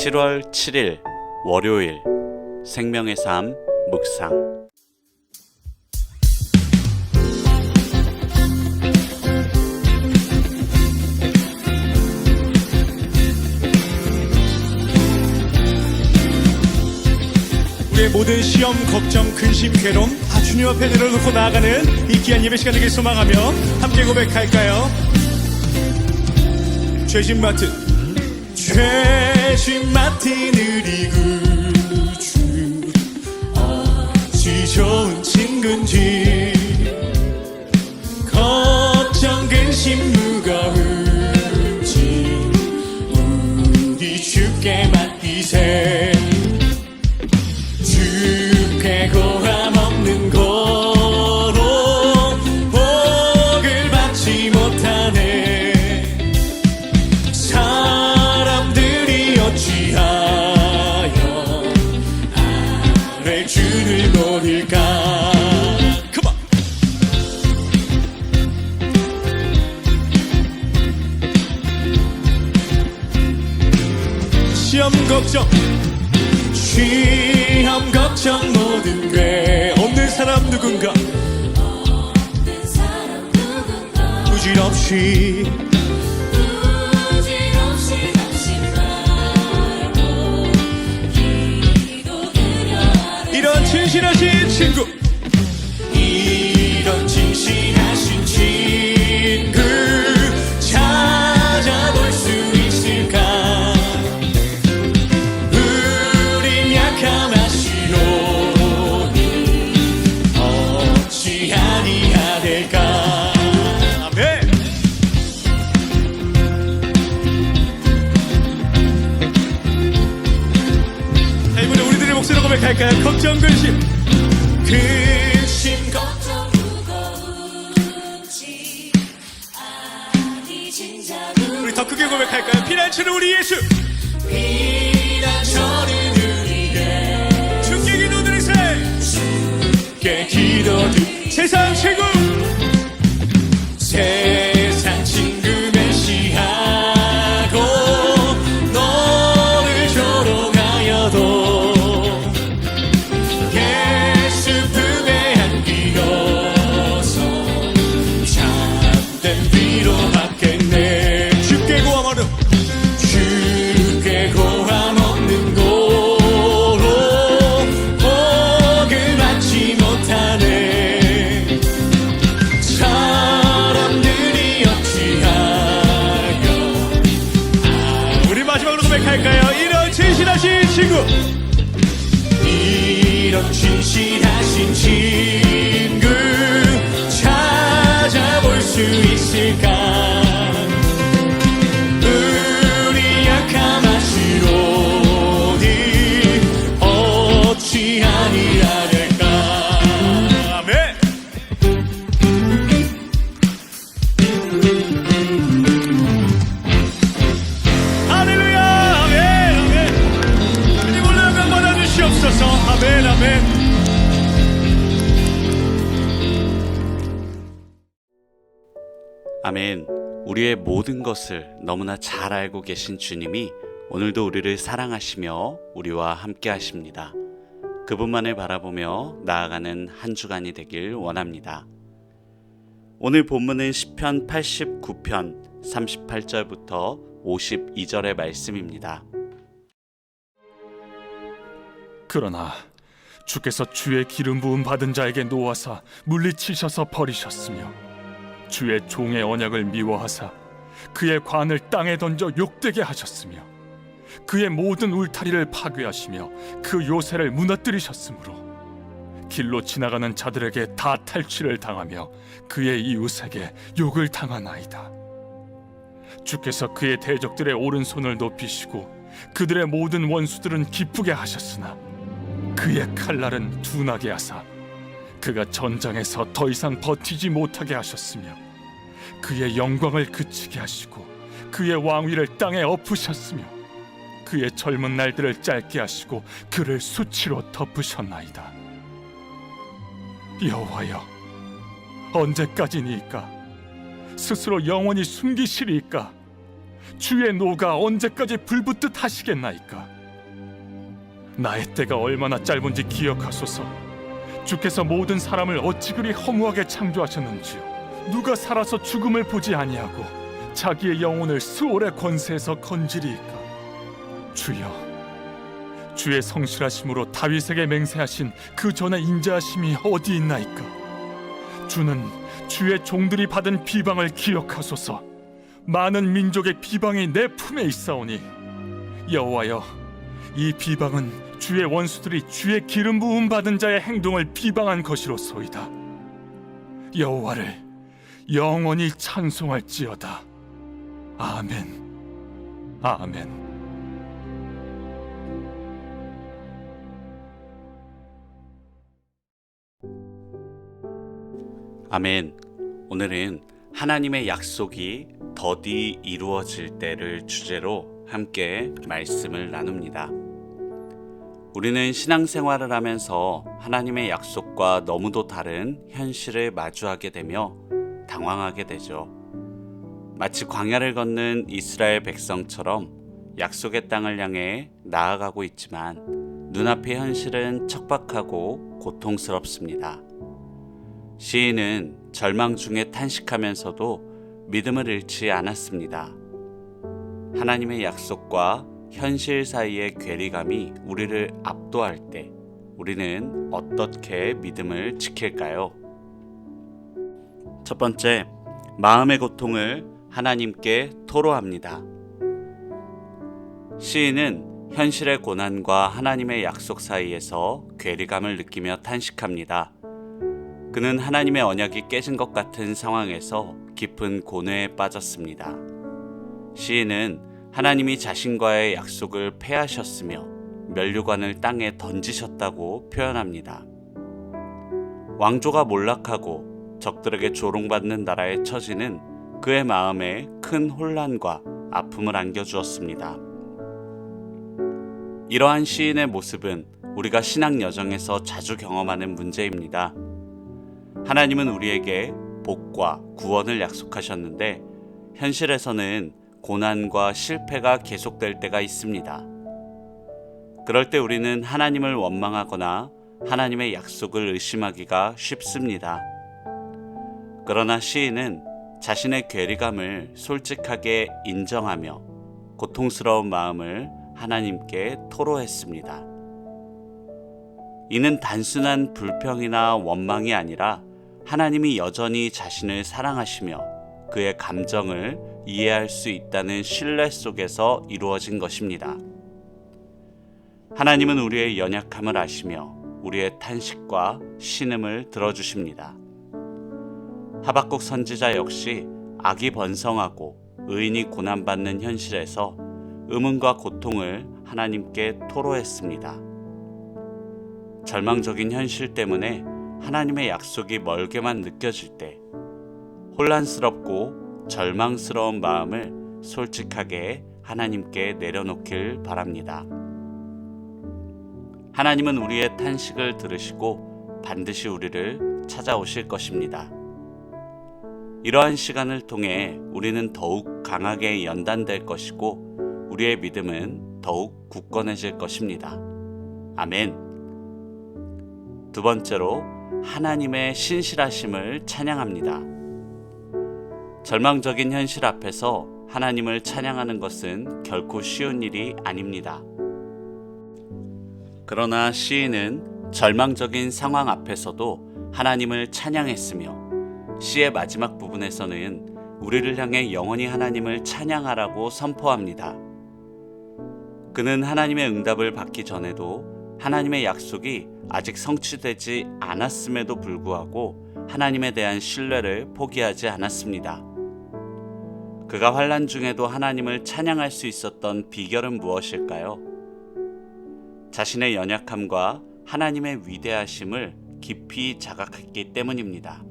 7월 7일 월요일 생명의 삶 묵상. 우리의 모든 시험, 걱정, 근심, 괴로움 다 주님 앞에 내려놓고 나아가는 이 귀한 예배 시간 되길 소망하며 함께 고백할까요? 죄짐 맡은 우리 구주, 어찌 좋은 친구인지, 걱정 근심 무거운지 우리 주께 맡기세. 주께 고함 없는 거로 복을 받지 못하네. 사람들이 어찌하여 아래 주를 노릴까. 그만. 시험 걱정 모든 게 없는 사람 누군가, 부질없이 당신 말고 기도드려. 이런 진실하신 친구, 이런 진실하신 친구 찾아볼 수 있을까. 우린 약함 고백할까요? 걱정 근심 걱정 무거운지 아니 진짜로. 우리 더 크게 고백할까요? 피난처는 우리 예수, 피난처는 우리의 주께 기도드리세. 주께 기도드리. 세상 친구, 세상 친구 멸시하고 너를 조로 가여도 이런 진실하신 친구, 이런 진실하신 친구 찾아볼 수 있을까. 우리 약함 아시오니 어찌 아니라 될까. 아멘. 아멘, 아멘. 아멘. 우리의 모든 것을 너무나 잘 알고 계신 주님이 오늘도 우리를 사랑하시며 우리와 함께 하십니다. 그분만을 바라보며 나아가는 한 주간이 되길 원합니다. 오늘 본문은 시편 89편 38절부터 52절의 말씀입니다. 그러나 주께서 주의 기름 부음 받은 자에게 놓아사 물리치셔서 버리셨으며 주의 종의 언약을 미워하사 그의 관을 땅에 던져 욕되게 하셨으며 그의 모든 울타리를 파괴하시며 그 요새를 무너뜨리셨으므로 길로 지나가는 자들에게 다 탈취를 당하며 그의 이웃에게 욕을 당하나이다. 주께서 그의 대적들의 오른손을 높이시고 그들의 모든 원수들은 기쁘게 하셨으나 그의 칼날은 둔하게 하사 그가 전장에서 더 이상 버티지 못하게 하셨으며 그의 영광을 그치게 하시고 그의 왕위를 땅에 엎으셨으며 그의 젊은 날들을 짧게 하시고 그를 수치로 덮으셨나이다. 여호와여, 언제까지니까? 스스로 영원히 숨기시리까? 주의 노가 언제까지 불붙듯 하시겠나이까? 나의 때가 얼마나 짧은지 기억하소서. 주께서 모든 사람을 어찌 그리 허무하게 창조하셨는지요. 누가 살아서 죽음을 보지 아니하고 자기의 영혼을 수월의 권세에서 건지리이까? 주여, 주의 성실하심으로 다윗에게 맹세하신 그 전의 인자하심이 어디 있나이까? 주는 주의 종들이 받은 비방을 기억하소서. 많은 민족의 비방이 내 품에 있사오니 여호와여, 이 비방은 주의 원수들이 주의 기름 부음 받은 자의 행동을 비방한 것이로소이다. 여호와를 영원히 찬송할지어다. 아멘. 아멘. 아멘. 오늘은 하나님의 약속이 더디 이루어질 때를 주제로 함께 말씀을 나눕니다. 우리는 신앙생활을 하면서 하나님의 약속과 너무도 다른 현실을 마주하게 되며 당황하게 되죠. 마치 광야를 걷는 이스라엘 백성처럼 약속의 땅을 향해 나아가고 있지만 눈앞의 현실은 척박하고 고통스럽습니다. 시인은 절망 중에 탄식하면서도 믿음을 잃지 않았습니다. 하나님의 약속과 현실 사이의 괴리감이 우리를 압도할 때 우리는 어떻게 믿음을 지킬까요? 첫 번째, 마음의 고통을 하나님께 토로합니다. 시인은 현실의 고난과 하나님의 약속 사이에서 괴리감을 느끼며 탄식합니다. 그는 하나님의 언약이 깨진 것 같은 상황에서 깊은 고뇌에 빠졌습니다. 시인은 하나님이 자신과의 약속을 폐하셨으며 면류관을 땅에 던지셨다고 표현합니다. 왕조가 몰락하고 적들에게 조롱받는 나라에 처지는 그의 마음에 큰 혼란과 아픔을 안겨주었습니다. 이러한 시인의 모습은 우리가 신앙 여정에서 자주 경험하는 문제입니다. 하나님은 우리에게 복과 구원을 약속하셨는데 현실에서는 고난과 실패가 계속될 때가 있습니다. 그럴 때 우리는 하나님을 원망하거나 하나님의 약속을 의심하기가 쉽습니다. 그러나 시인은 자신의 괴리감을 솔직하게 인정하며 고통스러운 마음을 하나님께 토로했습니다. 이는 단순한 불평이나 원망이 아니라 하나님이 여전히 자신을 사랑하시며 그의 감정을 이해할 수 있다는 신뢰 속에서 이루어진 것입니다. 하나님은 우리의 연약함을 아시며 우리의 탄식과 신음을 들어주십니다. 하박국 선지자 역시 악이 번성하고 의인이 고난받는 현실에서 의문과 고통을 하나님께 토로했습니다. 절망적인 현실 때문에 하나님의 약속이 멀게만 느껴질 때 혼란스럽고 절망스러운 마음을 솔직하게 하나님께 내려놓길 바랍니다. 하나님은 우리의 탄식을 들으시고 반드시 우리를 찾아오실 것입니다. 이러한 시간을 통해 우리는 더욱 강하게 연단될 것이고 우리의 믿음은 더욱 굳건해질 것입니다. 아멘. 두 번째로 하나님의 신실하심을 찬양합니다. 절망적인 현실 앞에서 하나님을 찬양하는 것은 결코 쉬운 일이 아닙니다. 그러나 시인은 절망적인 상황 앞에서도 하나님을 찬양했으며 시의 마지막 부분에서는 우리를 향해 영원히 하나님을 찬양하라고 선포합니다. 그는 하나님의 응답을 받기 전에도 하나님의 약속이 아직 성취되지 않았음에도 불구하고 하나님에 대한 신뢰를 포기하지 않았습니다. 그가 환난 중에도 하나님을 찬양할 수 있었던 비결은 무엇일까요? 자신의 연약함과 하나님의 위대하심을 깊이 자각했기 때문입니다.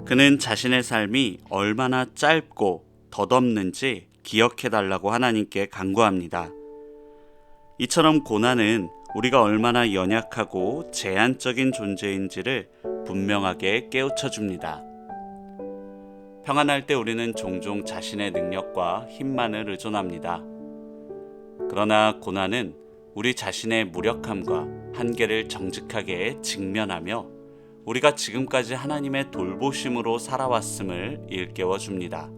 그는 자신의 삶이 얼마나 짧고 덧없는지 기억해달라고 하나님께 간구합니다. 이처럼 고난은 우리가 얼마나 연약하고 제한적인 존재인지를 분명하게 깨우쳐 줍니다. 평안할 때 우리는 종종 자신의 능력과 힘만을 의존합니다. 그러나 고난은 우리 자신의 무력함과 한계를 정직하게 직면하며 우리가 지금까지 하나님의 돌보심으로 살아왔음을 일깨워 줍니다.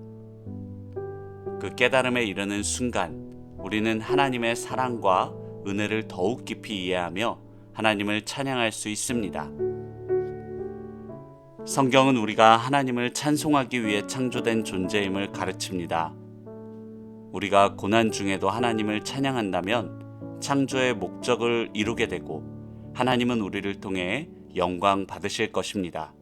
그 깨달음에 이르는 순간 우리는 하나님의 사랑과 은혜를 더욱 깊이 이해하며 하나님을 찬양할 수 있습니다. 성경은 우리가 하나님을 찬송하기 위해 창조된 존재임을 가르칩니다. 우리가 고난 중에도 하나님을 찬양한다면 창조의 목적을 이루게 되고 하나님은 우리를 통해 영광 받으실 것입니다.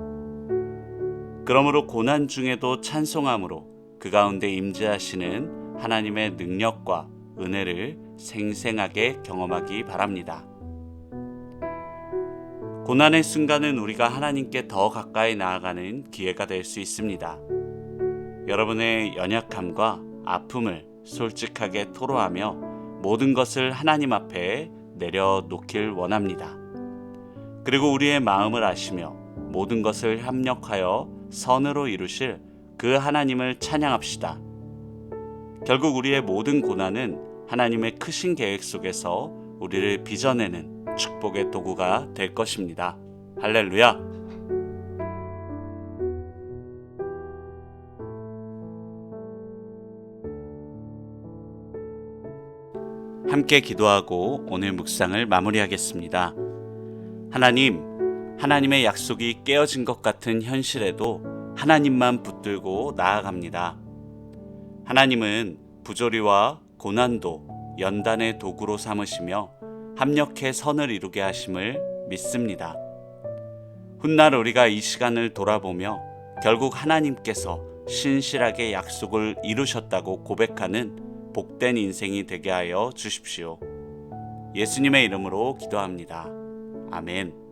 그러므로 고난 중에도 찬송함으로 그 가운데 임재하시는 하나님의 능력과 은혜를 생생하게 경험하기 바랍니다. 고난의 순간은 우리가 하나님께 더 가까이 나아가는 기회가 될 수 있습니다. 여러분의 연약함과 아픔을 솔직하게 토로하며 모든 것을 하나님 앞에 내려놓길 원합니다. 그리고 우리의 마음을 아시며 모든 것을 협력하여 선으로 이루실 그 하나님을 찬양합시다. 결국 우리의 모든 고난은 하나님의 크신 계획 속에서 우리를 빚어내는 축복의 도구가 될 것입니다. 할렐루야! 함께 기도하고 오늘 묵상을 마무리하겠습니다. 하나님의 약속이 깨어진 것 같은 현실에도 하나님만 붙들고 나아갑니다. 하나님은 부조리와 고난도 연단의 도구로 삼으시며 합력해 선을 이루게 하심을 믿습니다. 훗날 우리가 이 시간을 돌아보며 결국 하나님께서 신실하게 약속을 이루셨다고 고백하는 복된 인생이 되게 하여 주십시오. 예수님의 이름으로 기도합니다. 아멘.